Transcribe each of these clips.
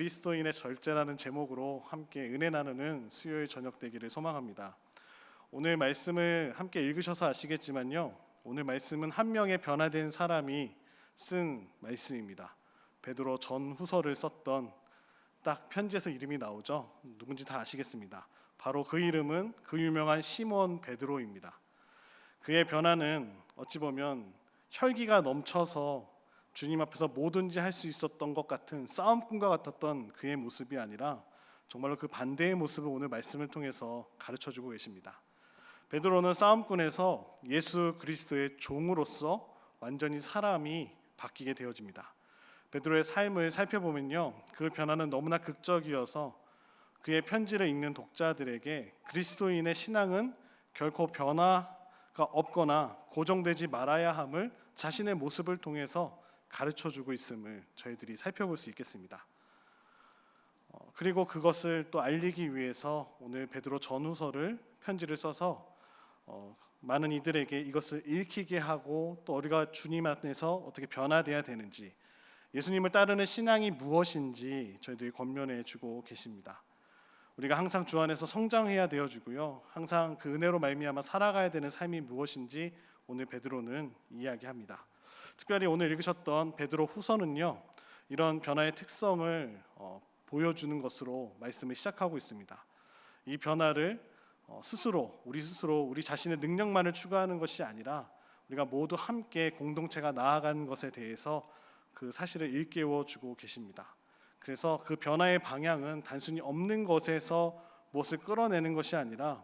그리스도인의 절제라는 제목으로 함께 은혜 나누는 수요일 저녁 되기를 소망합니다. 오늘 말씀을 함께 읽으셔서 아시겠지만요, 오늘 말씀은 한 명의 변화된 사람이 쓴 말씀입니다. 베드로 전후서를 썼던 딱 편지에서 이름이 나오죠. 누군지 다 아시겠습니다. 바로 그 이름은 그 유명한 시몬 베드로입니다. 그의 변화는 어찌 보면 혈기가 넘쳐서 주님 앞에서 뭐든지 할 수 있었던 것 같은 싸움꾼과 같았던 그의 모습이 아니라 정말로 그 반대의 모습을 오늘 말씀을 통해서 가르쳐주고 계십니다. 베드로는 싸움꾼에서 예수 그리스도의 종으로서 완전히 사람이 바뀌게 되어집니다. 베드로의 삶을 살펴보면요, 그 변화는 너무나 극적이어서 그의 편지를 읽는 독자들에게 그리스도인의 신앙은 결코 변화가 없거나 고정되지 말아야 함을 자신의 모습을 통해서 가르쳐주고 있음을 저희들이 살펴볼 수 있겠습니다. 그리고 그것을 또 알리기 위해서 오늘 베드로 전후서를 편지를 써서 많은 이들에게 이것을 읽히게 하고 또 우리가 주님 안에서 어떻게 변화돼야 되는지, 예수님을 따르는 신앙이 무엇인지 저희들이 권면해 주고 계십니다. 우리가 항상 주 안에서 성장해야 되어주고요, 항상 그 은혜로 말미암아 살아가야 되는 삶이 무엇인지 오늘 베드로는 이야기합니다. 특별히 오늘 읽으셨던 베드로 후서는요, 이런 변화의 특성을 보여주는 것으로 말씀을 시작하고 있습니다. 이 변화를 우리 스스로 우리 자신의 능력만을 추구하는 것이 아니라 우리가 모두 함께 공동체가 나아가는 것에 대해서 그 사실을 일깨워 주고 계십니다. 그래서 그 변화의 방향은 단순히 없는 것에서 무엇을 끌어내는 것이 아니라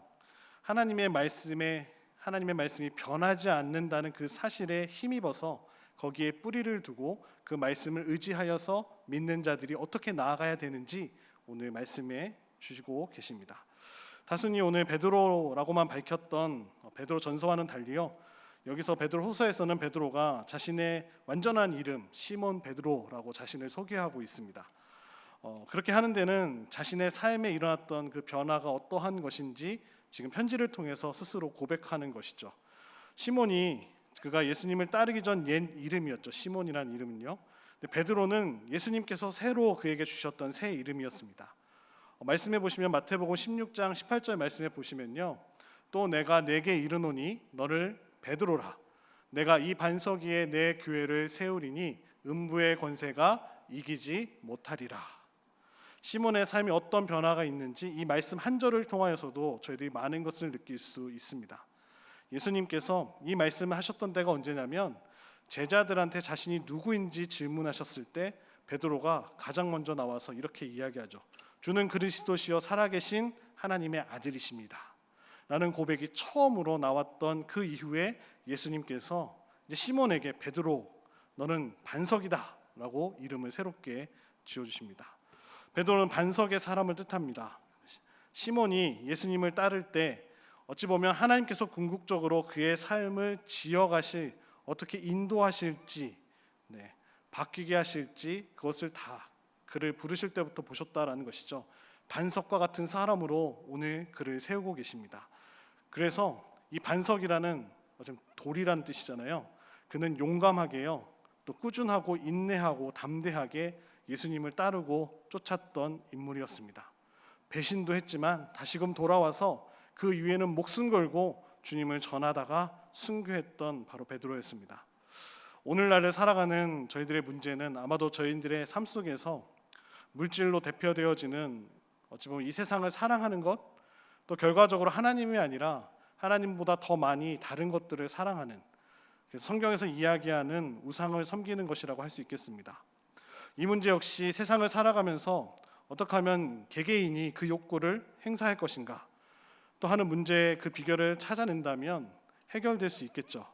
하나님의 말씀이 변하지 않는다는 그 사실에 힘입어서 거기에 뿌리를 두고 그 말씀을 의지하여서 믿는 자들이 어떻게 나아가야 되는지 오늘 말씀해 주시고 계십니다. 단순히 오늘 베드로라고만 밝혔던 베드로 전서와는 달리요, 여기서 베드로 후서에서는 베드로가 자신의 완전한 이름 시몬 베드로라고 자신을 소개하고 있습니다. 그렇게 하는 데는 자신의 삶에 일어났던 그 변화가 어떠한 것인지 지금 편지를 통해서 스스로 고백하는 것이죠. 시몬이 그가 예수님을 따르기 전 옛 이름이었죠. 시몬이라는 이름은요. 베드로는 예수님께서 새로 그에게 주셨던 새 이름이었습니다. 말씀해 보시면 마태복음 16장 18절 말씀해 보시면요, 또 내가 네게 이르노니 너를 베드로라. 내가 이 반석 위에 내 교회를 세우리니 음부의 권세가 이기지 못하리라. 시몬의 삶이 어떤 변화가 있는지 이 말씀 한 절을 통하여서도 저희들이 많은 것을 느낄 수 있습니다. 예수님께서 이 말씀을 하셨던 때가 언제냐면 제자들한테 자신이 누구인지 질문하셨을 때 베드로가 가장 먼저 나와서 이렇게 이야기하죠. 주는 그리스도시요 살아계신 하나님의 아들이십니다 라는 고백이 처음으로 나왔던 그 이후에 예수님께서 이제 시몬에게 베드로 너는 반석이다 라고 이름을 새롭게 지어주십니다. 베드로는 반석의 사람을 뜻합니다. 시몬이 예수님을 따를 때 어찌 보면 하나님께서 궁극적으로 그의 삶을 지어가실, 어떻게 인도하실지, 바뀌게 하실지 그것을 다 그를 부르실 때부터 보셨다라는 것이죠. 반석과 같은 사람으로 오늘 그를 세우고 계십니다. 그래서 이 반석이라는 돌이라는 뜻이잖아요. 그는 용감하게요, 또 꾸준하고 인내하고 담대하게 예수님을 따르고 쫓았던 인물이었습니다. 배신도 했지만 다시금 돌아와서 그 위에는 목숨 걸고 주님을 전하다가 순교했던 바로 베드로였습니다. 오늘날을 살아가는 저희들의 문제는 아마도 저희들의 삶 속에서 물질로 대표되어지는 어찌 보면 이 세상을 사랑하는 것, 또 결과적으로 하나님이 아니라 하나님보다 더 많이 다른 것들을 사랑하는, 성경에서 이야기하는 우상을 섬기는 것이라고 할 수 있겠습니다. 이 문제 역시 세상을 살아가면서 어떻게 하면 개개인이 그 욕구를 행사할 것인가 또 하는 문제의 그 비결을 찾아낸다면 해결될 수 있겠죠.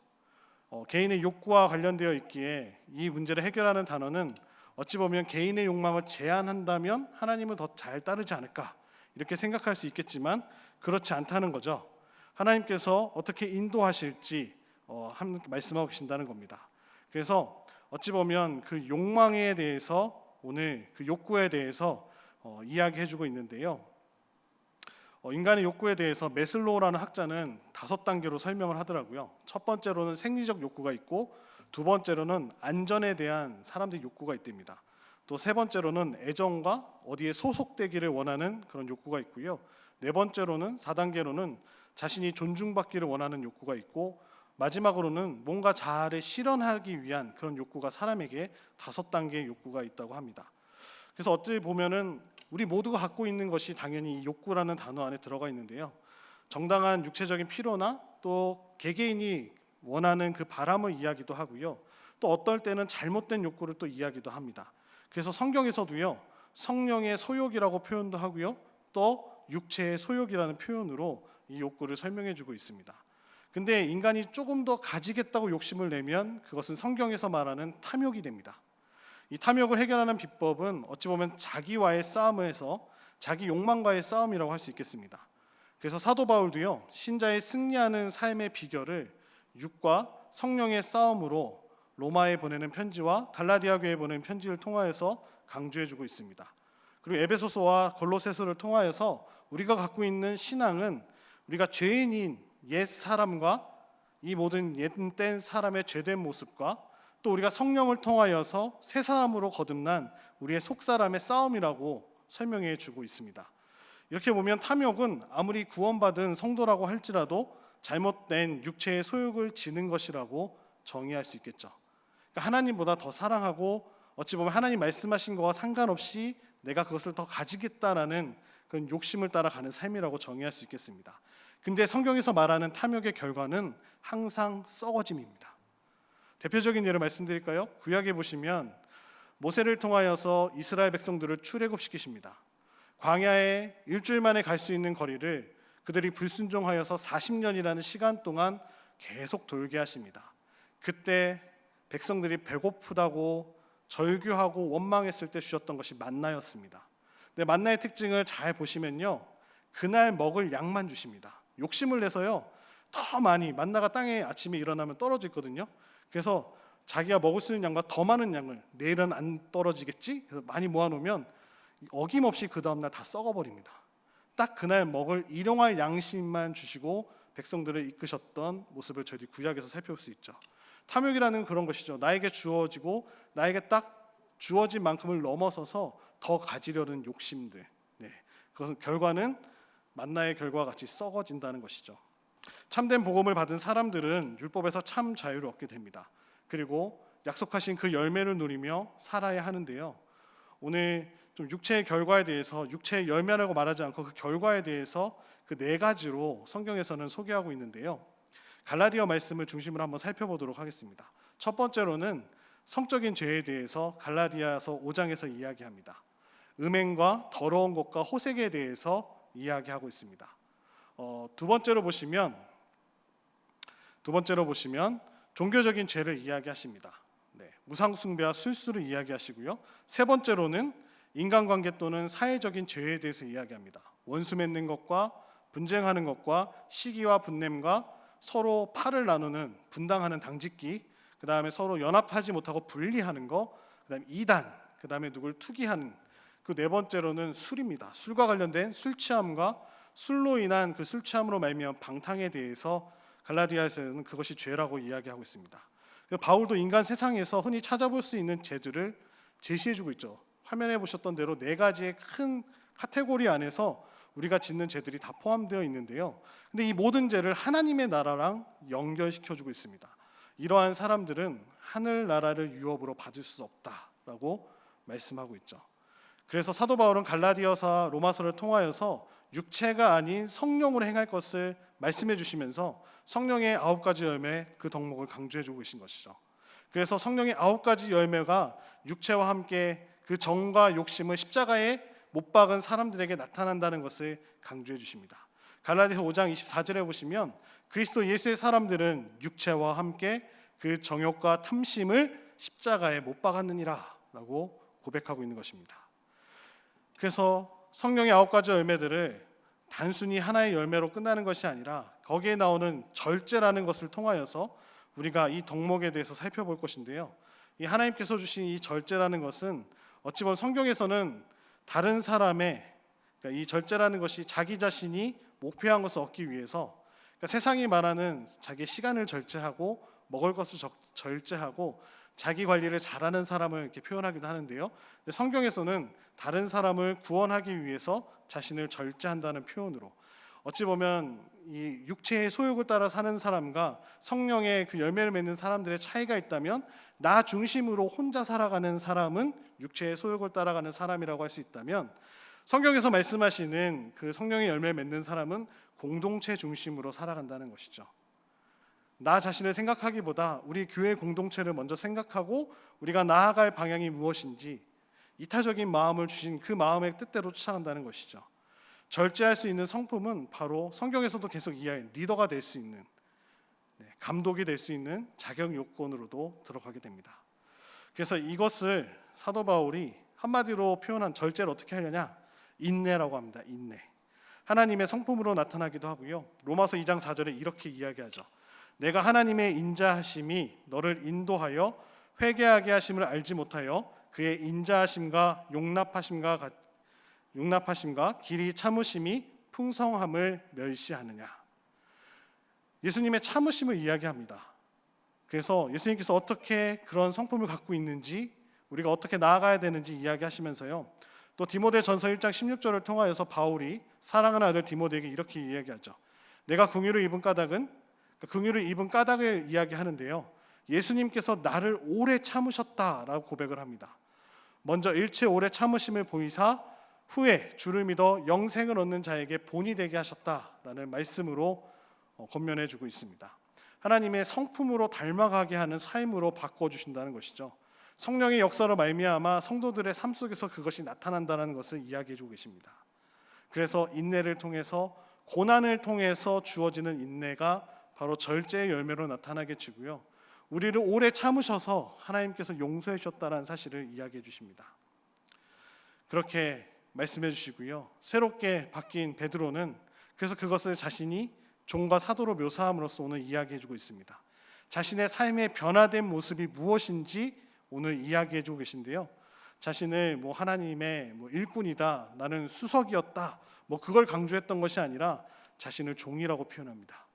개인의 욕구와 관련되어 있기에 이 문제를 해결하는 단어는 어찌 보면 개인의 욕망을 제한한다면 하나님을 더 잘 따르지 않을까 이렇게 생각할 수 있겠지만 그렇지 않다는 거죠. 하나님께서 어떻게 인도하실지 말씀하고 계신다는 겁니다. 그래서 어찌 보면 그 욕망에 대해서 오늘 그 욕구에 대해서 이야기해주고 있는데요. 인간의 욕구에 대해서 메슬로우라는 학자는 5단계로 설명을 하더라고요. 첫 번째로는 생리적 욕구가 있고 두 번째로는 안전에 대한 사람들의 욕구가 있답니다. 또 세 번째로는 애정과 어디에 소속되기를 원하는 그런 욕구가 있고요. 네 번째로는 4단계로는 자신이 존중받기를 원하는 욕구가 있고, 마지막으로는 뭔가 자아를 실현하기 위한 그런 욕구가 사람에게 5단계의 욕구가 있다고 합니다. 그래서 어찌 보면은 우리 모두가 갖고 있는 것이 당연히 이 욕구라는 단어 안에 들어가 있는데요. 정당한 육체적인 필요나 또 개개인이 원하는 그 바람을 이야기도 하고요. 또 어떨 때는 잘못된 욕구를 또 이야기도 합니다. 그래서 성경에서도요, 성령의 소욕이라고 표현도 하고요, 또 육체의 소욕이라는 표현으로 이 욕구를 설명해주고 있습니다. 근데 인간이 조금 더 가지겠다고 욕심을 내면 그것은 성경에서 말하는 탐욕이 됩니다. 이 탐욕을 해결하는 비법은 어찌 보면 자기와의 싸움에서 자기 욕망과의 싸움이라고 할 수 있겠습니다. 그래서 사도 바울도요, 신자의 승리하는 삶의 비결을 육과 성령의 싸움으로 로마에 보내는 편지와 갈라디아 교회에 보내는 편지를 통하여서 강조해주고 있습니다. 그리고 에베소서와 골로새서를 통하여서 우리가 갖고 있는 신앙은 우리가 죄인인 옛 사람과 이 모든 옛된 사람의 죄된 모습과 또 우리가 성령을 통하여서 새 사람으로 거듭난 우리의 속사람의 싸움이라고 설명해 주고 있습니다. 이렇게 보면 탐욕은 아무리 구원받은 성도라고 할지라도 잘못된 육체의 소욕을 지는 것이라고 정의할 수 있겠죠. 그러니까 하나님보다 더 사랑하고 어찌 보면 하나님 말씀하신 거와 상관없이 내가 그것을 더 가지겠다라는 그런 욕심을 따라가는 삶이라고 정의할 수 있겠습니다. 근데 성경에서 말하는 탐욕의 결과는 항상 썩어짐입니다. 대표적인 예를 말씀드릴까요? 구약에 보시면 모세를 통하여서 이스라엘 백성들을 출애굽시키십니다. 광야에 일주일 만에 갈 수 있는 거리를 그들이 불순종하여서 40년이라는 시간 동안 계속 돌게 하십니다. 그때 백성들이 배고프다고 절규하고 원망했을 때 주셨던 것이 만나였습니다. 근데 만나의 특징을 잘 보시면요, 그날 먹을 양만 주십니다. 욕심을 내서요, 더 많이, 만나가 땅에 아침에 일어나면 떨어지거든요. 그래서 자기가 먹을 수 있는 양과 더 많은 양을, 내일은 안 떨어지겠지? 그래서 많이 모아놓으면 어김없이 그 다음날 다 썩어버립니다. 딱 그날 먹을 일용할 양식만 주시고 백성들을 이끄셨던 모습을 저희 구약에서 살펴볼 수 있죠. 탐욕이라는 그런 것이죠. 나에게 주어지고 나에게 딱 주어진 만큼을 넘어서서 더 가지려는 욕심들. 그것은 결과는 만나의 결과와 같이 썩어진다는 것이죠. 참된 복음을 받은 사람들은 율법에서 참 자유를 얻게 됩니다. 그리고 약속하신 그 열매를 누리며 살아야 하는데요. 오늘 좀 육체의 결과에 대해서, 육체의 열매라고 말하지 않고 그 결과에 대해서 그 4가지로 성경에서는 소개하고 있는데요. 갈라디아 말씀을 중심으로 한번 살펴보도록 하겠습니다. 첫 번째로는 성적인 죄에 대해서 갈라디아서 5장에서 이야기합니다. 음행과 더러운 것과 호색에 대해서 이야기하고 있습니다. 두 번째로 보시면 종교적인 죄를 이야기하십니다. 우상 숭배와 술수를 이야기하시고요. 세 번째로는 인간관계 또는 사회적인 죄에 대해서 이야기합니다. 원수 맺는 것과 분쟁하는 것과 시기와 분냄과 서로 팔을 나누는 분당하는 당짓기, 그 다음에 서로 연합하지 못하고 분리하는 것, 그 다음에 이단, 그 다음에 누굴 투기하는, 그 네 번째로는 술입니다. 술과 관련된 술 취함과 술로 인한 그 술 취함으로 말미암은 방탕에 대해서 갈라디아에서는 그것이 죄라고 이야기하고 있습니다. 바울도 인간 세상에서 흔히 찾아볼 수 있는 죄들을 제시해주고 있죠. 화면에 보셨던 대로 4가지의 큰 카테고리 안에서 우리가 짓는 죄들이 다 포함되어 있는데요. 근데 이 모든 죄를 하나님의 나라랑 연결시켜주고 있습니다. 이러한 사람들은 하늘나라를 유업으로 받을 수 없다라고 말씀하고 있죠. 그래서 사도 바울은 갈라디아서 로마서를 통하여서 육체가 아닌 성령으로 행할 것을 말씀해 주시면서 성령의 9가지 열매, 그 덕목을 강조해 주고 계신 것이죠. 그래서 성령의 9가지 열매가 육체와 함께 그 정과 욕심을 십자가에 못 박은 사람들에게 나타난다는 것을 강조해 주십니다. 갈라디아서 5장 24절에 보시면 그리스도 예수의 사람들은 육체와 함께 그 정욕과 탐심을 십자가에 못 박았느니라 라고 고백하고 있는 것입니다. 그래서 성령의 9가지 열매들을 단순히 하나의 열매로 끝나는 것이 아니라 거기에 나오는 절제라는 것을 통하여서 우리가 이 덕목에 대해서 살펴볼 것인데요. 이 하나님께서 주신 이 절제라는 것은 어찌 보면 성경에서는 다른 사람의, 그러니까 이 절제라는 것이 자기 자신이 목표한 것을 얻기 위해서, 그러니까 세상이 말하는 자기의 시간을 절제하고 먹을 것을 절제하고 자기 관리를 잘하는 사람을 이렇게 표현하기도 하는데요. 근데 성경에서는 다른 사람을 구원하기 위해서 자신을 절제한다는 표현으로, 어찌 보면 이 육체의 소욕을 따라 사는 사람과 성령의 그 열매를 맺는 사람들의 차이가 있다면, 나 중심으로 혼자 살아가는 사람은 육체의 소욕을 따라가는 사람이라고 할 수 있다면, 성경에서 말씀하시는 그 성령의 열매를 맺는 사람은 공동체 중심으로 살아간다는 것이죠. 나 자신을 생각하기보다 우리 교회 공동체를 먼저 생각하고 우리가 나아갈 방향이 무엇인지 이타적인 마음을 주신 그 마음의 뜻대로 쫓아간다는 것이죠. 절제할 수 있는 성품은 바로 성경에서도 계속 이야기한 리더가 될 수 있는, 감독이 될 수 있는 자격 요건으로도 들어가게 됩니다. 그래서 이것을 사도 바울이 한마디로 표현한 절제를 어떻게 하려냐? 인내라고 합니다. 인내. 하나님의 성품으로 나타나기도 하고요. 로마서 2장 4절에 이렇게 이야기하죠. 내가 하나님의 인자하심이 너를 인도하여 회개하게 하심을 알지 못하여 그의 인자하심과 용납하심과 길이 참으심이 풍성함을 멸시하느냐. 예수님의 참으심을 이야기합니다. 그래서 예수님께서 어떻게 그런 성품을 갖고 있는지, 우리가 어떻게 나아가야 되는지 이야기하시면서요, 또 디모데전서 1장 16절을 통하여서 바울이 사랑하는 아들 디모데에게 이렇게 이야기하죠. 내가 긍휼을 입은 까닭을 이야기하는데요, 예수님께서 나를 오래 참으셨다라고 고백을 합니다. 먼저 일체 오래 참으심을 보이사 후에 주를 믿어 영생을 얻는 자에게 본이 되게 하셨다라는 말씀으로 권면해 주고 있습니다. 하나님의 성품으로 닮아가게 하는 삶으로 바꿔주신다는 것이죠. 성령의 역사로 말미암아 성도들의 삶 속에서 그것이 나타난다는 것을 이야기해 주고 계십니다. 그래서 인내를 통해서, 고난을 통해서 주어지는 인내가 바로 절제의 열매로 나타나게 주고요, 우리를 오래 참으셔서 하나님께서 용서해 주셨다는 사실을 이야기해 주십니다. 그렇게 말씀해 주시고요, 새롭게 바뀐 베드로는 그래서 그것을 자신이 종과 사도로 묘사함으로써 오늘 이야기해 주고 있습니다. 자신의 삶의 변화된 모습이 무엇인지 오늘 이야기해 주고 계신데요, 자신을 하나님의 일꾼이다, 나는 수석이었다, 그걸 강조했던 것이 아니라 자신을 종이라고 표현합니다.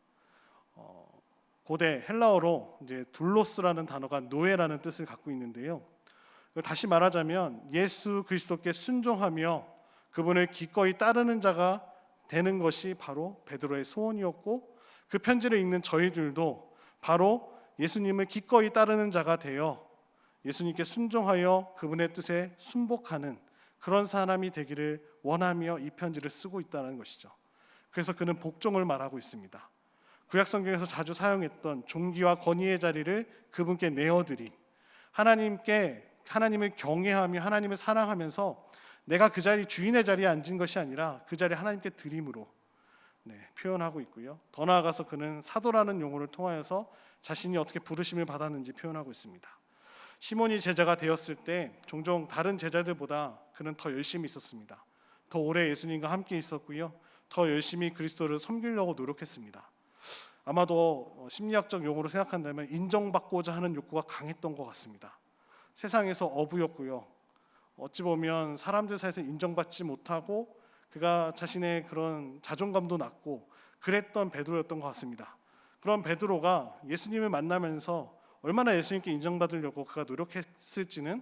고대 헬라어로 이제 둘로스라는 단어가 노예라는 뜻을 갖고 있는데요, 다시 말하자면 예수 그리스도께 순종하며 그분을 기꺼이 따르는 자가 되는 것이 바로 베드로의 소원이었고, 그 편지를 읽는 저희들도 바로 예수님을 기꺼이 따르는 자가 되어 예수님께 순종하여 그분의 뜻에 순복하는 그런 사람이 되기를 원하며 이 편지를 쓰고 있다는 것이죠. 그래서 그는 복종을 말하고 있습니다. 구약 성경에서 자주 사용했던 종기와 권위의 자리를 그분께 내어드림, 하나님을 경외하며 하나님을 사랑하면서 내가 그 자리, 주인의 자리에 앉은 것이 아니라 그 자리 하나님께 드림으로 표현하고 있고요. 더 나아가서 그는 사도라는 용어를 통하여서 자신이 어떻게 부르심을 받았는지 표현하고 있습니다. 시몬이 제자가 되었을 때 종종 다른 제자들보다 그는 더 열심히 있었습니다. 더 오래 예수님과 함께 있었고요, 더 열심히 그리스도를 섬기려고 노력했습니다. 아마도 심리학적 용어로 생각한다면 인정받고자 하는 욕구가 강했던 것 같습니다. 세상에서 어부였고요, 어찌 보면 사람들 사이에서 인정받지 못하고 그가 자신의 그런 자존감도 낮고 그랬던 베드로였던 것 같습니다. 그런 베드로가 예수님을 만나면서 얼마나 예수님께 인정받으려고 그가 노력했을지는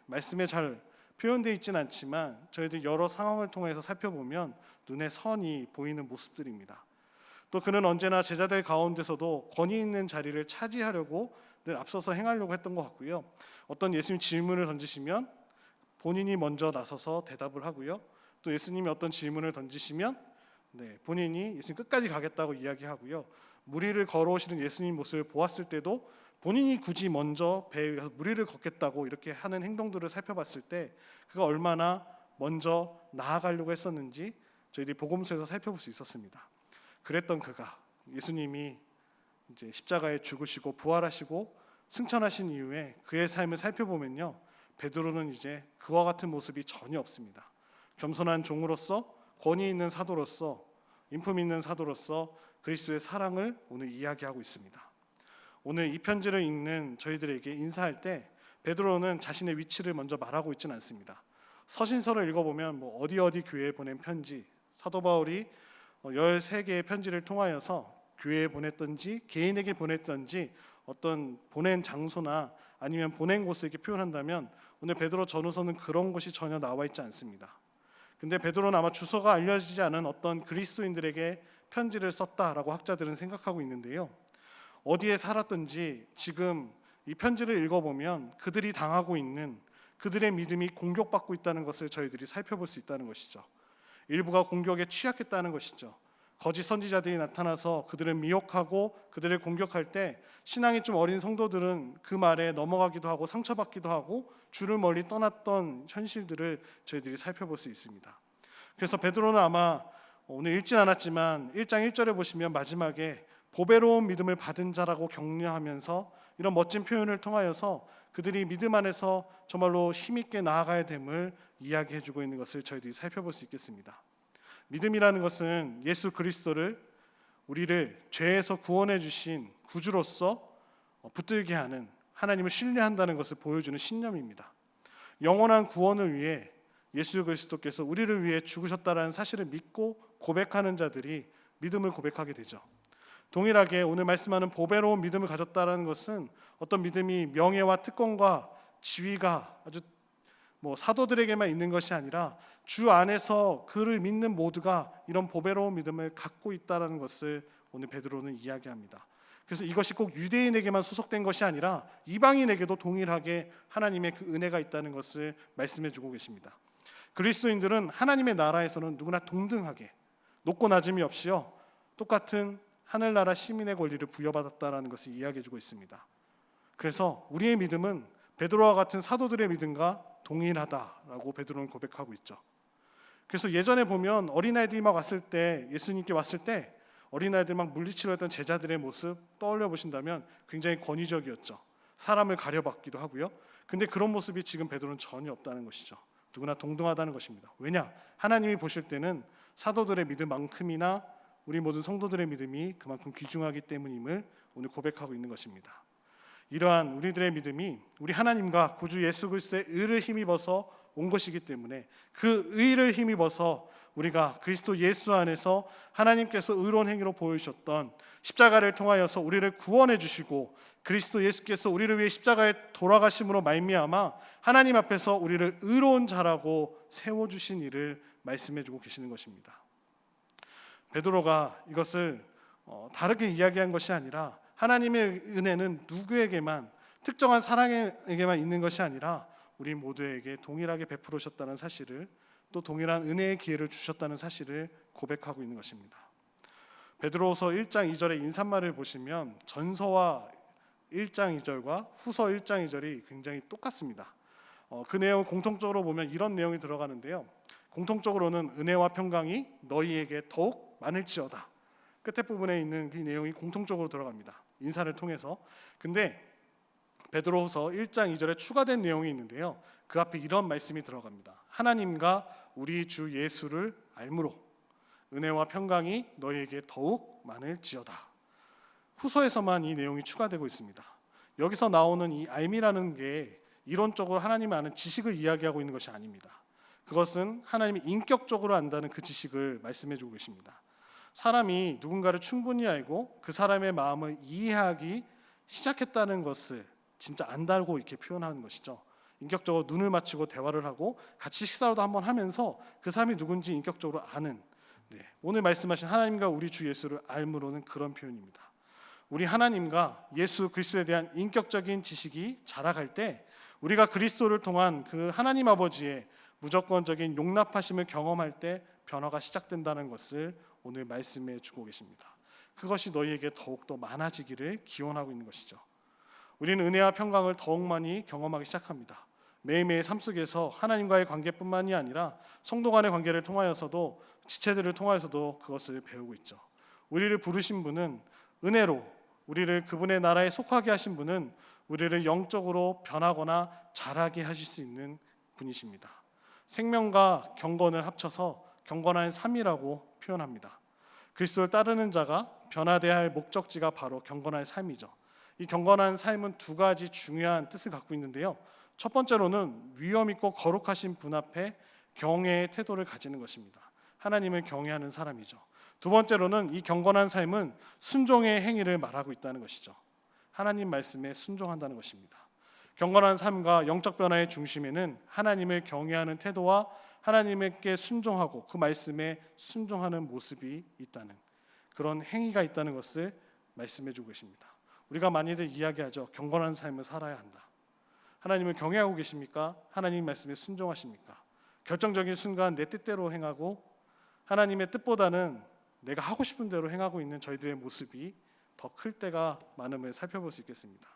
말씀에 잘 표현되어 있지는 않지만 저희들 여러 상황을 통해서 살펴보면 눈에 선이 보이는 모습들입니다. 또 그는 언제나 제자들 가운데서도 권위 있는 자리를 차지하려고 늘 앞서서 행하려고 했던 것 같고요, 어떤 예수님 질문을 던지시면 본인이 먼저 나서서 대답을 하고요, 또 예수님이 어떤 질문을 던지시면 본인이 예수님 끝까지 가겠다고 이야기하고요, 무리를 걸어오시는 예수님 모습을 보았을 때도 본인이 굳이 먼저 배에 가서 무리를 걷겠다고 이렇게 하는 행동들을 살펴봤을 때 그가 얼마나 먼저 나아가려고 했었는지 저희들이 복음서에서 살펴볼 수 있었습니다. 그랬던 그가 예수님이 이제 십자가에 죽으시고 부활하시고 승천하신 이후에 그의 삶을 살펴보면요, 베드로는 이제 그와 같은 모습이 전혀 없습니다. 겸손한 종으로서, 권위 있는 사도로서, 인품 있는 사도로서 그리스도의 사랑을 오늘 이야기하고 있습니다. 오늘 이 편지를 읽는 저희들에게 인사할 때 베드로는 자신의 위치를 먼저 말하고 있지는 않습니다. 서신서를 읽어보면 어디 교회에 보낸 편지, 사도 바울이 13개의 편지를 통하여서 교회에 보냈던지 개인에게 보냈던지 어떤 보낸 장소나 아니면 보낸 곳을 이렇게 표현한다면 오늘 베드로 전후서는 그런 것이 전혀 나와 있지 않습니다. 근데 베드로는 아마 주소가 알려지지 않은 어떤 그리스도인들에게 편지를 썼다라고 학자들은 생각하고 있는데요. 어디에 살았든지 지금 이 편지를 읽어보면 그들이 당하고 있는 그들의 믿음이 공격받고 있다는 것을 저희들이 살펴볼 수 있다는 것이죠. 일부가 공격에 취약했다는 것이죠. 거짓 선지자들이 나타나서 그들을 미혹하고 그들을 공격할 때 신앙이 좀 어린 성도들은 그 말에 넘어가기도 하고 상처받기도 하고 주를 멀리 떠났던 현실들을 저희들이 살펴볼 수 있습니다. 그래서 베드로는 아마 오늘 읽진 않았지만 1장 1절에 보시면 마지막에 보배로운 믿음을 받은 자라고 격려하면서 이런 멋진 표현을 통하여서 그들이 믿음 안에서 정말로 힘있게 나아가야 됨을 이야기해주고 있는 것을 저희들이 살펴볼 수 있겠습니다. 믿음이라는 것은 예수 그리스도를 우리를 죄에서 구원해 주신 구주로서 붙들게 하는 하나님을 신뢰한다는 것을 보여주는 신념입니다. 영원한 구원을 위해 예수 그리스도께서 우리를 위해 죽으셨다는 사실을 믿고 고백하는 자들이 믿음을 고백하게 되죠. 동일하게 오늘 말씀하는 보배로운 믿음을 가졌다는 것은 어떤 믿음이 명예와 특권과 지위가 아주 사도들에게만 있는 것이 아니라 주 안에서 그를 믿는 모두가 이런 보배로운 믿음을 갖고 있다는 것을 오늘 베드로는 이야기합니다. 그래서 이것이 꼭 유대인에게만 소속된 것이 아니라 이방인에게도 동일하게 하나님의 그 은혜가 있다는 것을 말씀해 주고 계십니다. 그리스도인들은 하나님의 나라에서는 누구나 동등하게 높고 낮음이 없이요 똑같은 하늘나라 시민의 권리를 부여받았다는 것을 이야기해 주고 있습니다. 그래서 우리의 믿음은 베드로와 같은 사도들의 믿음과 동일하다라고 베드로는 고백하고 있죠. 그래서 예전에 보면 어린아이들이 막 왔을 때 예수님께 왔을 때 어린아이들 막 물리치려 했던 제자들의 모습 떠올려 보신다면 굉장히 권위적이었죠. 사람을 가려받기도 하고요. 근데 그런 모습이 지금 베드로는 전혀 없다는 것이죠. 누구나 동등하다는 것입니다. 왜냐? 하나님이 보실 때는 사도들의 믿음만큼이나 우리 모든 성도들의 믿음이 그만큼 귀중하기 때문임을 오늘 고백하고 있는 것입니다. 이러한 우리들의 믿음이 우리 하나님과 구주 예수 그리스도의 의를 힘입어서 온 것이기 때문에 그 의를 힘입어서 우리가 그리스도 예수 안에서 하나님께서 의로운 행위로 보여주셨던 십자가를 통하여서 우리를 구원해 주시고 그리스도 예수께서 우리를 위해 십자가에 돌아가심으로 말미암아 하나님 앞에서 우리를 의로운 자라고 세워주신 일을 말씀해 주고 계시는 것입니다. 베드로가 이것을 다르게 이야기한 것이 아니라 하나님의 은혜는 누구에게만 특정한 사람에게만 있는 것이 아니라 우리 모두에게 동일하게 베풀으셨다는 사실을 또 동일한 은혜의 기회를 주셨다는 사실을 고백하고 있는 것입니다. 베드로후서 1장 2절의 인사말을 보시면 전서와 1장 2절과 후서 1장 2절이 굉장히 똑같습니다. 그 내용을 공통적으로 보면 이런 내용이 들어가는데요. 공통적으로는 은혜와 평강이 너희에게 더욱 많을지어다. 끝에 부분에 있는 그 내용이 공통적으로 들어갑니다. 인사를 통해서. 근데 베드로후서 1장 2절에 추가된 내용이 있는데요. 그 앞에 이런 말씀이 들어갑니다. 하나님과 우리 주 예수를 알므로 은혜와 평강이 너희에게 더욱 많을지어다. 후서에서만 이 내용이 추가되고 있습니다. 여기서 나오는 이 알미라는 게 이론적으로 하나님을 아는 지식을 이야기하고 있는 것이 아닙니다. 그것은 하나님이 인격적으로 안다는 그 지식을 말씀해 주고 계십니다. 사람이 누군가를 충분히 알고 그 사람의 마음을 이해하기 시작했다는 것을 진짜 안다고 이렇게 표현하는 것이죠. 인격적으로 눈을 맞추고 대화를 하고 같이 식사라도 한번 하면서 그 사람이 누군지 인격적으로 아는, 오늘 말씀하신 하나님과 우리 주 예수를 알므로는 그런 표현입니다. 우리 하나님과 예수 그리스도에 대한 인격적인 지식이 자라갈 때 우리가 그리스도를 통한 그 하나님 아버지의 무조건적인 용납하심을 경험할 때 변화가 시작된다는 것을 오늘 말씀해 주고 계십니다. 그것이 너희에게 더욱더 많아지기를 기원하고 있는 것이죠. 우리는 은혜와 평강을 더욱 많이 경험하기 시작합니다. 매일매일 삶 속에서 하나님과의 관계뿐만이 아니라 성도 간의 관계를 통하여서도 지체들을 통하여서도 그것을 배우고 있죠. 우리를 부르신 분은 은혜로 우리를 그분의 나라에 속하게 하신 분은 우리를 영적으로 변하거나 자라게 하실 수 있는 분이십니다. 생명과 경건을 합쳐서 경건한 삶이라고 표현합니다. 그리스도를 따르는 자가 변화되어야 할 목적지가 바로 경건한 삶이죠. 이 경건한 삶은 두 가지 중요한 뜻을 갖고 있는데요. 첫 번째로는 위엄 있고 거룩하신 분 앞에 경외의 태도를 가지는 것입니다. 하나님을 경외하는 사람이죠. 두 번째로는 이 경건한 삶은 순종의 행위를 말하고 있다는 것이죠. 하나님 말씀에 순종한다는 것입니다. 경건한 삶과 영적 변화의 중심에는 하나님을 경외하는 태도와 하나님께 순종하고 그 말씀에 순종하는 모습이 있다는, 그런 행위가 있다는 것을 말씀해 주고 계십니다. 우리가 많이들 이야기하죠. 경건한 삶을 살아야 한다. 하나님을 경외하고 계십니까? 하나님 말씀에 순종하십니까? 결정적인 순간 내 뜻대로 행하고 하나님의 뜻보다는 내가 하고 싶은 대로 행하고 있는 저희들의 모습이 더 클 때가 많음을 살펴볼 수 있겠습니다.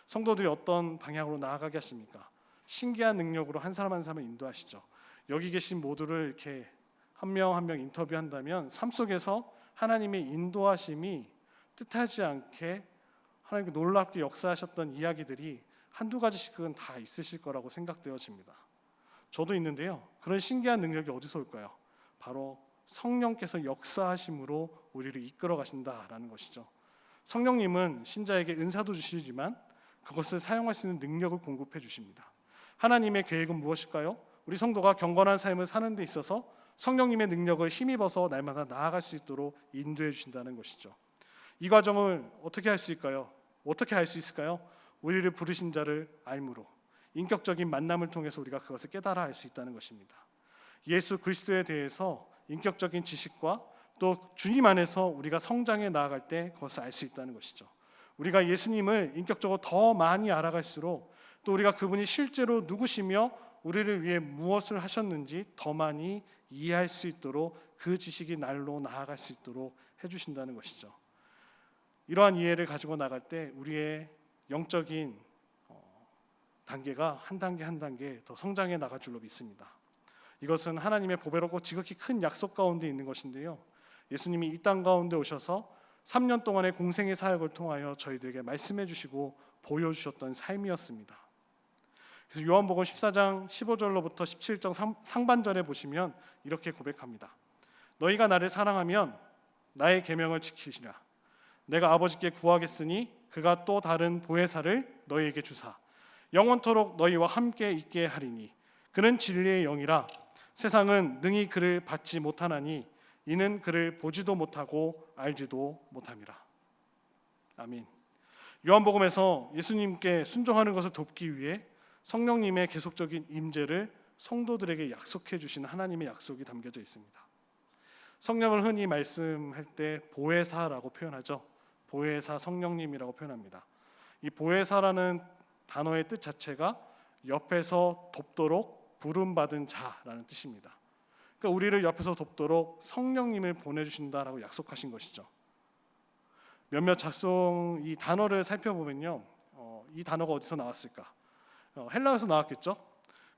성도들이 어떤 방향으로 나아가게 하십니까? 신기한 능력으로 한 사람 한 사람을 인도하시죠. 여기 계신 모두를 이렇게 한 명 한 명 인터뷰한다면 삶 속에서 하나님의 인도하심이 뜻하지 않게 하나님께 놀랍게 역사하셨던 이야기들이 한두 가지씩은 다 있으실 거라고 생각되어집니다. 저도 있는데요. 그런 신기한 능력이 어디서 올까요? 바로 성령께서 역사하심으로 우리를 이끌어 가신다라는 것이죠. 성령님은 신자에게 은사도 주시지만 그것을 사용할 수 있는 능력을 공급해 주십니다. 하나님의 계획은 무엇일까요? 우리 성도가 경건한 삶을 사는 데 있어서 성령님의 능력을 힘입어서 날마다 나아갈 수 있도록 인도해 주신다는 것이죠. 이 과정을 어떻게 할 수 있을까요? 어떻게 할 수 있을까요? 우리를 부르신 자를 알므로, 인격적인 만남을 통해서 우리가 그것을 깨달아 알 수 있다는 것입니다. 예수 그리스도에 대해서 인격적인 지식과 또 주님 안에서 우리가 성장해 나아갈 때 그것을 알 수 있다는 것이죠. 우리가 예수님을 인격적으로 더 많이 알아갈수록 또 우리가 그분이 실제로 누구시며 우리를 위해 무엇을 하셨는지 더 많이 이해할 수 있도록 그 지식이 날로 나아갈 수 있도록 해주신다는 것이죠. 이러한 이해를 가지고 나갈 때 우리의 영적인 단계가 한 단계 한 단계 더 성장해 나갈 줄로 믿습니다. 이것은 하나님의 보배롭고 지극히 큰 약속 가운데 있는 것인데요. 예수님이 이 땅 가운데 오셔서 3년 동안의 공생의 사역을 통하여 저희들에게 말씀해 주시고 보여주셨던 삶이었습니다. 그래서 요한복음 14장 15절로부터 17장 상반절에 보시면 이렇게 고백합니다. 너희가 나를 사랑하면 나의 계명을 지키시라. 내가 아버지께 구하겠으니 그가 또 다른 보혜사를 너희에게 주사 영원토록 너희와 함께 있게 하리니 그는 진리의 영이라. 세상은 능히 그를 받지 못하나니 이는 그를 보지도 못하고 알지도 못함이라. 아멘. 요한복음에서 예수님께 순종하는 것을 돕기 위해 성령님의 계속적인 임재를 성도들에게 약속해 주시는 하나님의 약속이 담겨져 있습니다. 성령을 흔히 말씀할 때 보혜사라고 표현하죠. 보혜사 성령님이라고 표현합니다. 이 보혜사라는 단어의 뜻 자체가 옆에서 돕도록 부름받은 자라는 뜻입니다. 그러니까 우리를 옆에서 돕도록 성령님을 보내주신다라고 약속하신 것이죠. 몇몇 작성 이 단어를 살펴보면요, 이 단어가 어디서 나왔을까? 헬라어에서 나왔겠죠.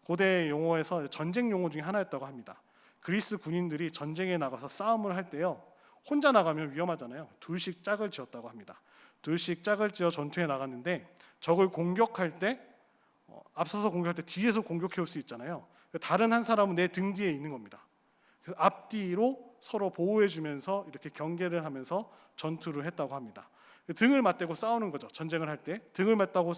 고대 용어에서 전쟁 용어 중에 하나였다고 합니다. 그리스 군인들이 전쟁에 나가서 싸움을 할 때요, 혼자 나가면 위험하잖아요. 둘씩 짝을 지었다고 합니다. 둘씩 짝을 지어 전투에 나갔는데 적을 공격할 때 앞서서 공격할 때 뒤에서 공격해 올 수 있잖아요. 다른 한 사람은 내 등 뒤에 있는 겁니다. 그래서 앞뒤로 서로 보호해 주면서 이렇게 경계를 하면서 전투를 했다고 합니다. 등을 맞대고 싸우는 거죠. 전쟁을 할 때 등을 맞대고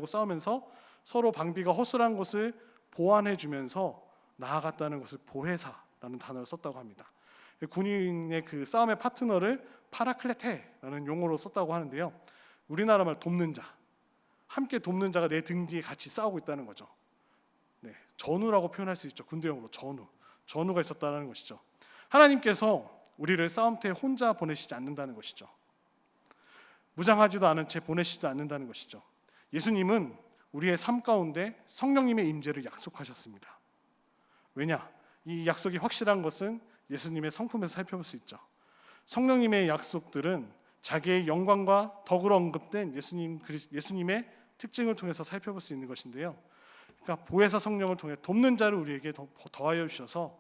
싸우면서 서로 방비가 허술한 곳을 보완해 주면서 나아갔다는 것을 보혜사라는 단어를 썼다고 합니다. 군인의 그 싸움의 파트너를 파라클레테라는 용어로 썼다고 하는데요. 우리나라 말 돕는 자, 함께 돕는 자가 내 등 뒤에 같이 싸우고 있다는 거죠. 네, 전우라고 표현할 수 있죠. 군대용어로 전우가 있었다는 것이죠. 하나님께서 우리를 싸움터에 혼자 보내시지 않는다는 것이죠. 무장하지도 않은 채 보내시지도 않는다는 것이죠. 예수님은 우리의 삶 가운데 성령님의 임재를 약속하셨습니다. 왜냐? 이 약속이 확실한 것은 예수님의 성품에서 살펴볼 수 있죠. 성령님의 약속들은 자기의 영광과 덕으로 언급된 예수님의 특징을 통해서 살펴볼 수 있는 것인데요. 그러니까 보혜사 성령을 통해 돕는 자를 우리에게 더하여 주셔서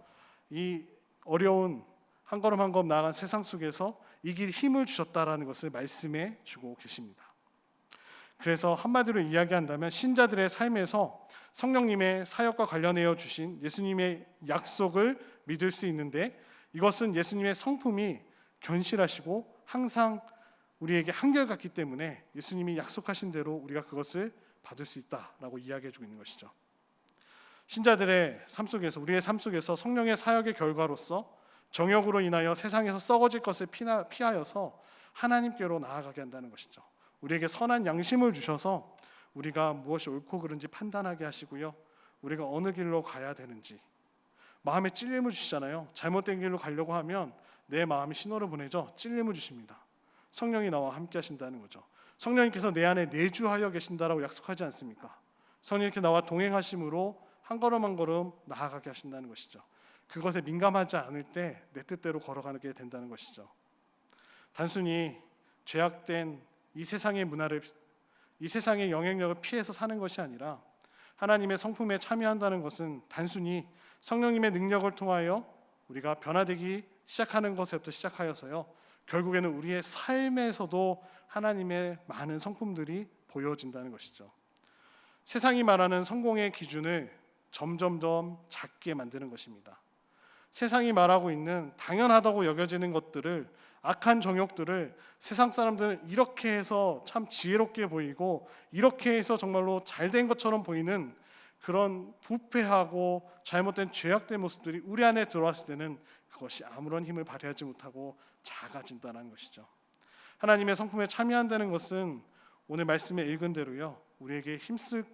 이 어려운 한 걸음 한 걸음 나아간 세상 속에서 이길 힘을 주셨다라는 것을 말씀해 주고 계십니다. 그래서 한마디로 이야기한다면 신자들의 삶에서 성령님의 사역과 관련하여 주신 예수님의 약속을 믿을 수 있는데, 이것은 예수님의 성품이 견실하시고 항상 우리에게 한결같기 때문에 예수님이 약속하신 대로 우리가 그것을 받을 수 있다라고 이야기해 주고 있는 것이죠. 신자들의 삶 속에서, 우리의 삶 속에서 성령의 사역의 결과로서 정욕으로 인하여 세상에서 썩어질 것을 피하여서 하나님께로 나아가게 한다는 것이죠. 우리에게 선한 양심을 주셔서 우리가 무엇이 옳고 그른지 판단하게 하시고요. 우리가 어느 길로 가야 되는지 마음에 찔림을 주시잖아요. 잘못된 길로 가려고 하면 내 마음이 신호를 보내죠. 찔림을 주십니다. 성령이 나와 함께 하신다는 거죠. 성령님께서 내 안에 내주하여 계신다라고 약속하지 않습니까? 성령님께 나와 동행하심으로 한 걸음 한 걸음 나아가게 하신다는 것이죠. 그것에 민감하지 않을 때 내 뜻대로 걸어가게 된다는 것이죠. 단순히 죄악된 이 세상의 문화를, 이 세상의 영향력을 피해서 사는 것이 아니라 하나님의 성품에 참여한다는 것은 단순히 성령님의 능력을 통하여 우리가 변화되기 시작하는 것에부터 시작하여서요, 결국에는 우리의 삶에서도 하나님의 많은 성품들이 보여진다는 것이죠. 세상이 말하는 성공의 기준을 점점점 작게 만드는 것입니다. 세상이 말하고 있는 당연하다고 여겨지는 것들을, 악한 정욕들을 세상 사람들은 이렇게 해서 참 지혜롭게 보이고 이렇게 해서 정말로 잘된 것처럼 보이는 그런 부패하고 잘못된 죄악된 모습들이 우리 안에 들어왔을 때는 그것이 아무런 힘을 발휘하지 못하고 작아진다는 것이죠. 하나님의 성품에 참여한다는 것은 오늘 말씀에 읽은 대로요, 우리에게 힘쓸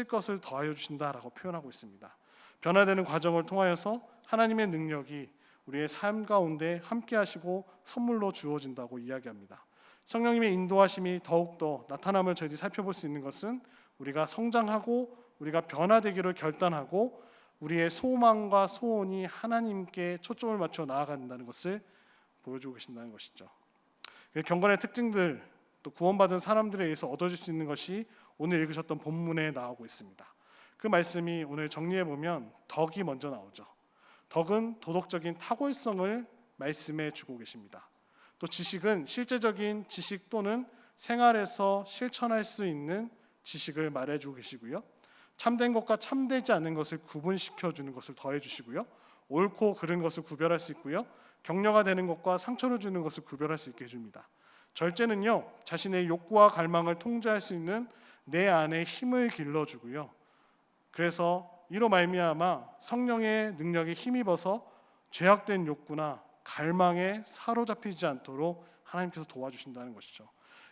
것을 더하여 주신다라고 표현하고 있습니다. 변화되는 과정을 통하여서 하나님의 능력이 우리의 삶 가운데 함께 하시고 선물로 주어진다고 이야기합니다. 성령님의 인도하심이 더욱더 나타남을 저희들이 살펴볼 수 있는 것은 우리가 성장하고 우리가 변화되기를 결단하고 우리의 소망과 소원이 하나님께 초점을 맞춰 나아간다는 것을 보여주고 계신다는 것이죠. 경건의 특징들, 또 구원받은 사람들에 의해서 얻어질 수 있는 것이 오늘 읽으셨던 본문에 나오고 있습니다. 그 말씀이 오늘 정리해 보면 덕이 먼저 나오죠. 덕은 도덕적인 탁월성을 말씀해 주고 계십니다. 또 지식은 실제적인 지식 또는 생활에서 실천할 수 있는 지식을 말해 주고 계시고요. 참된 것과 참되지 않은 것을 구분시켜 주는 것을 더해 주시고요. 옳고 그른 것을 구별할 수 있고요. 격려가 되는 것과 상처를 주는 것을 구별할 수 있게 해줍니다. 절제는요, 자신의 욕구와 갈망을 통제할 수 있는 내 안에 힘을 길러주고요. 그래서 이로 말미암아 성령의 능력에 힘입어서 죄악된 욕구나 갈망에 사로잡히지 않도록 하나님께서 도와주신다는 것이죠.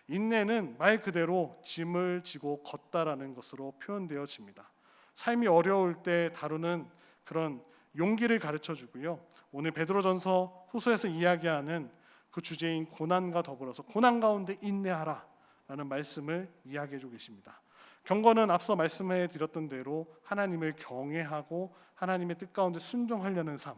인내는 말 그대로 짐을 지고 걷다라는 것으로 표현되어집니다. 삶이 어려울 때 다루는 그런 용기를 가르쳐 주고요. 오늘 베드로전서 후서에서 이야기하는 그 주제인 고난과 더불어서 고난 가운데 인내하라라는 말씀을 이야기해 주고 계십니다. 경건은 앞서 말씀해 드렸던 대로 하나님을 경외하고 하나님의 뜻 가운데 순종하려는 삶,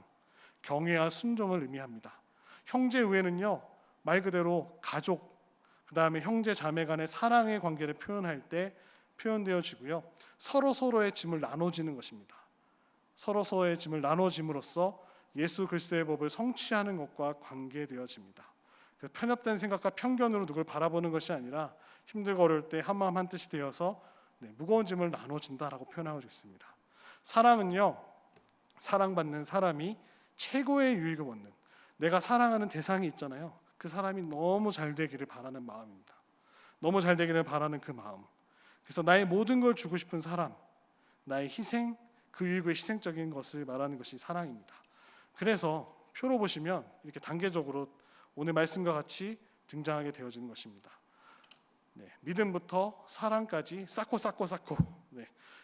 경외와 순종을 의미합니다. 형제 우애는요, 말 그대로 가족, 그 다음에 형제 자매 간의 사랑의 관계를 표현할 때 표현되어지고요, 서로의 짐을 나눠지는 것입니다. 서로의 짐을 나눠짐으로써 예수 그리스도의 법을 성취하는 것과 관계되어집니다. 편협된 생각과 편견으로 누굴 바라보는 것이 아니라 힘들고 어려울 때 한마음 한뜻이 되어서 무거운 짐을 나눠진다라고 표현하고 있습니다. 사랑은요, 사랑받는 사람이 최고의 유익을 얻는, 내가 사랑하는 대상이 있잖아요. 그 사람이 너무 잘 되기를 바라는 마음입니다. 너무 잘 되기를 바라는 그 마음. 그래서 나의 모든 걸 주고 싶은 사람, 나의 희생, 그 유익의 희생적인 것을 말하는 것이 사랑입니다. 그래서 표로 보시면 이렇게 단계적으로 오늘 말씀과 같이 등장하게 되어지는 것입니다. 믿음부터 사랑까지 쌓고.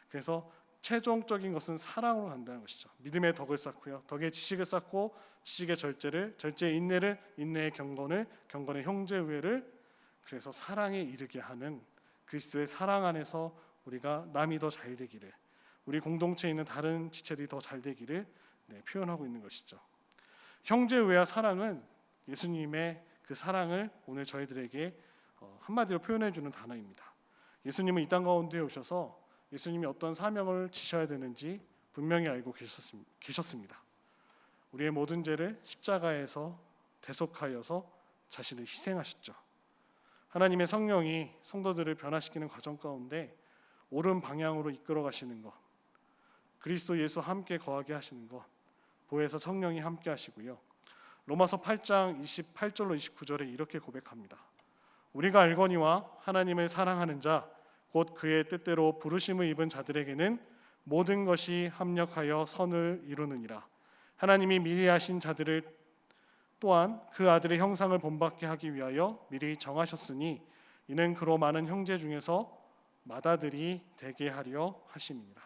그래서 최종적인 것은 사랑으로 간다는 것이죠. 믿음의 덕을 쌓고요, 덕의 지식을 쌓고, 지식의 절제를, 절제의 인내를, 인내의 경건을, 경건의 형제 우애를, 그래서 사랑에 이르게 하는 그리스도의 사랑 안에서 우리가 남이 더 잘 되기를, 우리 공동체에 있는 다른 지체들이 더 잘 되기를 표현하고 있는 것이죠. 형제 우애와 사랑은 예수님의 그 사랑을 오늘 저희들에게 한마디로 표현해 주는 단어입니다. 예수님은 이 땅 가운데 오셔서 예수님이 어떤 사명을 지셔야 되는지 분명히 알고 계셨습니다. 우리의 모든 죄를 십자가에서 대속하여서 자신을 희생하셨죠. 하나님의 성령이 성도들을 변화시키는 과정 가운데 옳은 방향으로 이끌어 가시는 것, 그리스도 예수와 함께 거하게 하시는 것, 보혜사 성령이 함께 하시고요. 로마서 8장 28절로 29절에 이렇게 고백합니다. 우리가 알거니와 하나님을 사랑하는 자, 곧 그의 뜻대로 부르심을 입은 자들에게는 모든 것이 합력하여 선을 이루느니라. 하나님이 미리 하신 자들을 또한 그 아들의 형상을 본받게 하기 위하여 미리 정하셨으니 이는 그로 많은 형제 중에서 맏아들이 되게 하려 하심이니라.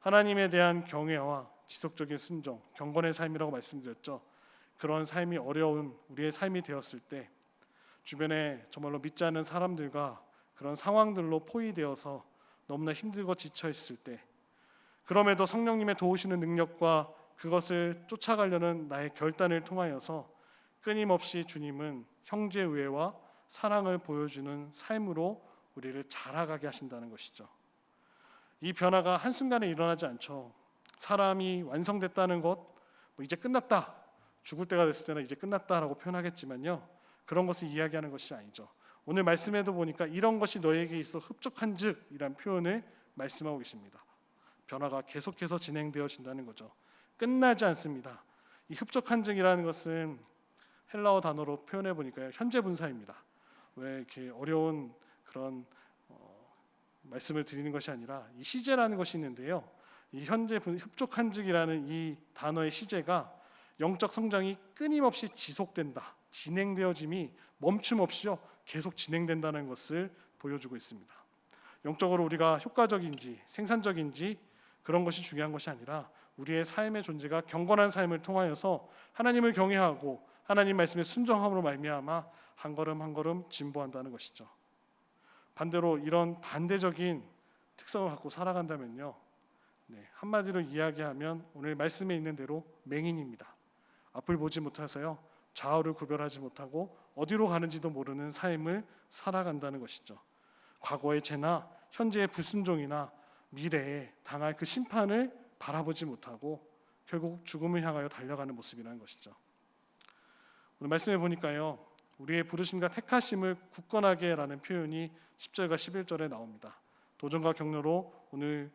하나님에 대한 경외와 지속적인 순종, 경건의 삶이라고 말씀드렸죠. 그런 삶이 어려운 우리의 삶이 되었을 때 주변에 정말로 믿지 않는 사람들과 그런 상황들로 포위되어서 너무나 힘들고 지쳐 있을 때 그럼에도 성령님의 도우시는 능력과 그것을 쫓아가려는 나의 결단을 통하여서 끊임없이 주님은 형제 우애와 사랑을 보여주는 삶으로 우리를 자라가게 하신다는 것이죠. 이 변화가 한순간에 일어나지 않죠. 사람이 완성됐다는 것, 이제 끝났다, 죽을 때가 됐을 때는 이제 끝났다라고 표현하겠지만요, 그런 것을 이야기하는 것이 아니죠. 오늘 말씀에도 보니까 이런 것이 너에게 있어 흡족한즉 이란 표현을 말씀하고 계십니다. 변화가 계속해서 진행되어진다는 거죠. 끝나지 않습니다. 이 흡족한즉이라는 것은 헬라어 단어로 표현해 보니까 현재 분사입니다. 왜 이렇게 어려운 그런 말씀을 드리는 것이 아니라 이 시제라는 것이 있는데요. 이 현재 흡족한즉이라는 이 단어의 시제가 영적 성장이 끊임없이 지속된다, 진행되어짐이 멈춤 없이요 계속 진행된다는 것을 보여주고 있습니다. 영적으로 우리가 효과적인지 생산적인지 그런 것이 중요한 것이 아니라 우리의 삶의 존재가 경건한 삶을 통하여서 하나님을 경외하고 하나님 말씀에 순종함으로 말미암아 한 걸음 한 걸음 진보한다는 것이죠. 반대로 이런 반대적인 특성을 갖고 살아간다면요, 한마디로 이야기하면 오늘 말씀에 있는 대로 맹인입니다. 앞을 보지 못해서요 좌우를 구별하지 못하고 어디로 가는지도 모르는 삶을 살아간다는 것이죠. 과거의 죄나 현재의 불순종이나 미래에 당할 그 심판을 바라보지 못하고 결국 죽음을 향하여 달려가는 모습이라는 것이죠. 오늘 말씀해 보니까요, 우리의 부르심과 택하심을 굳건하게라는 표현이 10절과 11절에 나옵니다. 도전과 격려로 오늘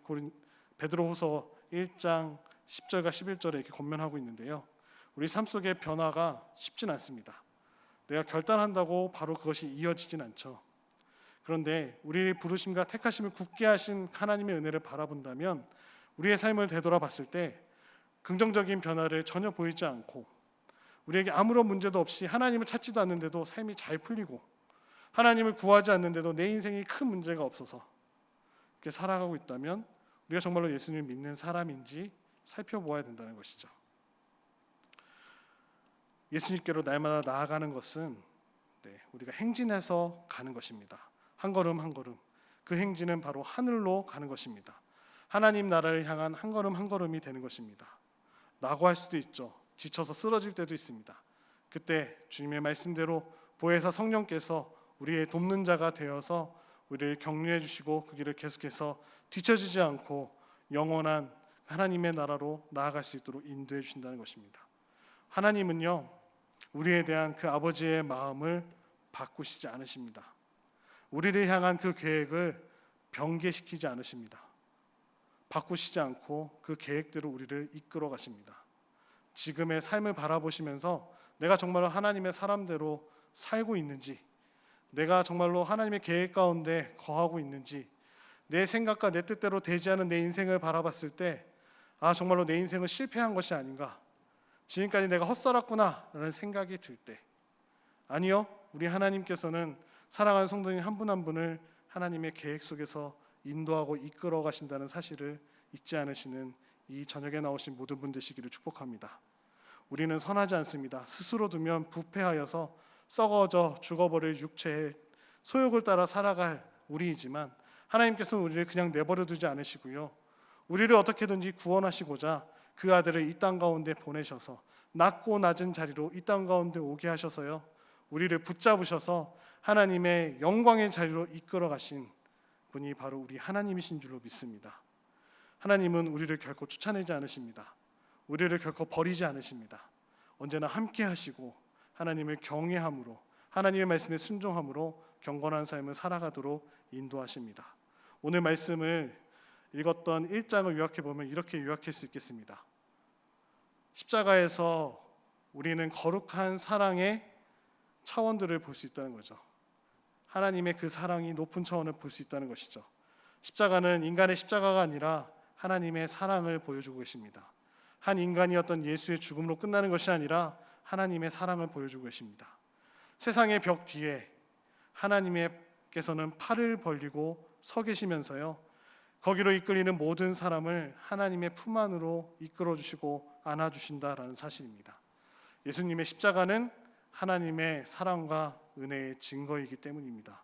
베드로후서 1장 10절과 11절에 이렇게 권면하고 있는데요, 우리 삶 속의 변화가 쉽진 않습니다. 내가 결단한다고 바로 그것이 이어지진 않죠. 그런데 우리의 부르심과 택하심을 굳게 하신 하나님의 은혜를 바라본다면 우리의 삶을 되돌아봤을 때 긍정적인 변화를 전혀 보이지 않고 우리에게 아무런 문제도 없이 하나님을 찾지도 않는데도 삶이 잘 풀리고 하나님을 구하지 않는데도 내 인생이 큰 문제가 없어서 이렇게 살아가고 있다면 우리가 정말로 예수님을 믿는 사람인지 살펴보아야 된다는 것이죠. 예수님께로 날마다 나아가는 것은 우리가 행진해서 가는 것입니다. 한 걸음 한 걸음, 그 행진은 바로 하늘로 가는 것입니다. 하나님 나라를 향한 한 걸음 한 걸음이 되는 것입니다. 낙오할 수도 있죠. 지쳐서 쓰러질 때도 있습니다. 그때 주님의 말씀대로 보혜사 성령께서 우리의 돕는 자가 되어서 우리를 격려해 주시고 그 길을 계속해서 뒤처지지 않고 영원한 하나님의 나라로 나아갈 수 있도록 인도해 주신다는 것입니다. 하나님은요, 우리에 대한 그 아버지의 마음을 바꾸시지 않으십니다. 우리를 향한 그 계획을 변개시키지 않으십니다. 바꾸시지 않고 그 계획대로 우리를 이끌어 가십니다. 지금의 삶을 바라보시면서 내가 정말로 하나님의 사람대로 살고 있는지, 내가 정말로 하나님의 계획 가운데 거하고 있는지, 내 생각과 내 뜻대로 되지 않은 내 인생을 바라봤을 때 정말로 내 인생은 실패한 것이 아닌가, 지금까지 내가 헛살았구나 라는 생각이 들 때, 아니요, 우리 하나님께서는 사랑하는 성도님 한 분 한 분을 하나님의 계획 속에서 인도하고 이끌어 가신다는 사실을 잊지 않으시는 이 저녁에 나오신 모든 분 되시기를 축복합니다. 우리는 선하지 않습니다. 스스로 두면 부패하여서 썩어져 죽어버릴 육체의 소욕을 따라 살아갈 우리이지만 하나님께서는 우리를 그냥 내버려 두지 않으시고요, 우리를 어떻게든지 구원하시고자 그 아들을 이 땅 가운데 보내셔서 낮고 낮은 자리로 이 땅 가운데 오게 하셔서요, 우리를 붙잡으셔서 하나님의 영광의 자리로 이끌어 가신 분이 바로 우리 하나님이신 줄로 믿습니다. 하나님은 우리를 결코 쫓아내지 않으십니다. 우리를 결코 버리지 않으십니다. 언제나 함께 하시고 하나님을 경외함으로, 하나님의 말씀에 순종함으로 경건한 삶을 살아가도록 인도하십니다. 오늘 말씀을 읽었던 1장을 요약해 보면 이렇게 요약할 수 있겠습니다. 십자가에서 우리는 거룩한 사랑의 차원들을 볼 수 있다는 거죠. 하나님의 그 사랑이 높은 차원을 볼 수 있다는 것이죠. 십자가는 인간의 십자가가 아니라 하나님의 사랑을 보여주고 계십니다. 한 인간이었던 예수의 죽음으로 끝나는 것이 아니라 하나님의 사랑을 보여주고 계십니다. 세상의 벽 뒤에 하나님께서는 팔을 벌리고 서 계시면서요, 거기로 이끌리는 모든 사람을 하나님의 품 안으로 이끌어 주시고 안아 주신다라는 사실입니다. 예수님의 십자가는 하나님의 사랑과 은혜의 증거이기 때문입니다.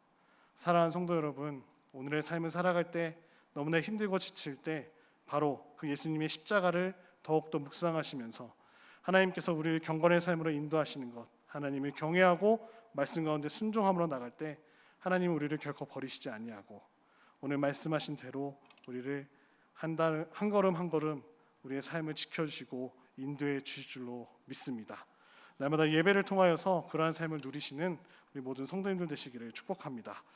사랑하는 성도 여러분, 오늘의 삶을 살아갈 때 너무나 힘들고 지칠 때 바로 그 예수님의 십자가를 더욱더 묵상하시면서 하나님께서 우리를 경건의 삶으로 인도하시는 것, 하나님을 경외하고 말씀 가운데 순종함으로 나갈 때 하나님은 우리를 결코 버리시지 아니하고 오늘 말씀하신 대로 우리를 한 걸음 한 걸음 우리의 삶을 지켜주시고 인도해 주실 줄로 믿습니다. 날마다 예배를 통하여서 그러한 삶을 누리시는 우리 모든 성도님들 되시기를 축복합니다.